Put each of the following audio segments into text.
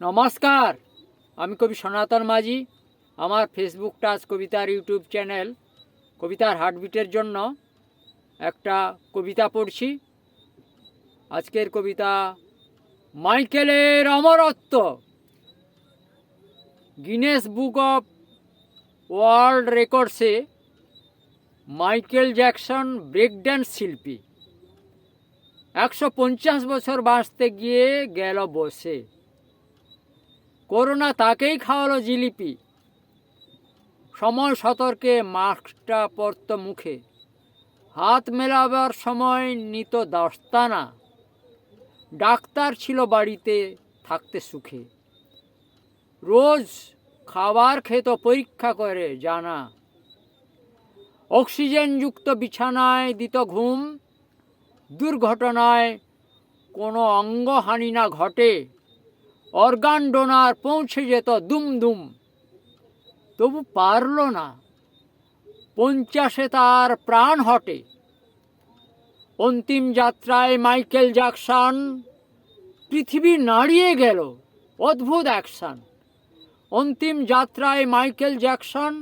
নমস্কার, আমি কবি সনাতন মাঝি। আমার ফেসবুক টাচ কবিতার ইউটিউব চ্যানেল কবিতার হার্টবিটের জন্য একটা কবিতা পড়ছি। আজকের কবিতা মাইকেলের অমরত্ব। গিনেস বুক অফ ওয়ার্ল্ড রেকর্ডসে মাইকেল জ্যাকসন ব্রেক ড্যান্স শিল্পী 150 বছর বাঁচতে গিয়ে গেল বসে। করোনা তাকেই খাওয়ালো জিলিপি, সময় সতর্কে মাস্কটা পরত মুখে, হাত মেলাবার সময় নিত দস্তানা, ডাক্তার ছিল বাড়িতে থাকতে সুখে, রোজ খাবার খেত পরীক্ষা করে জানা, অক্সিজেনযুক্ত বিছানায় দিত ঘুম, দুর্ঘটনায় কোনো অঙ্গহানি না ঘটে, অর্গান ডোনার পৌঁছে যেত দুম দুম। তবু পারল না, 50-এ তার প্রাণ হটে। অন্তিম যাত্রায় মাইকেল জ্যাকসন পৃথিবী নাড়িয়ে গেল, অদ্ভুত অ্যাকশন। অন্তিম যাত্রায় মাইকেল জ্যাকসন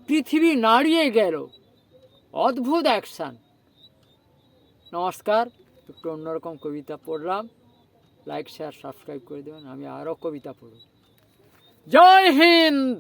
পৃথিবী নাড়িয়ে গেল, অদ্ভুত অ্যাকশন। নমস্কার, একটু অন্যরকম কবিতা পড়লাম। লাইক শেয়ার সাবস্ক্রাইব করে দেবেন। আমি আরও কবিতা পড়ব। জয় হিন্দ।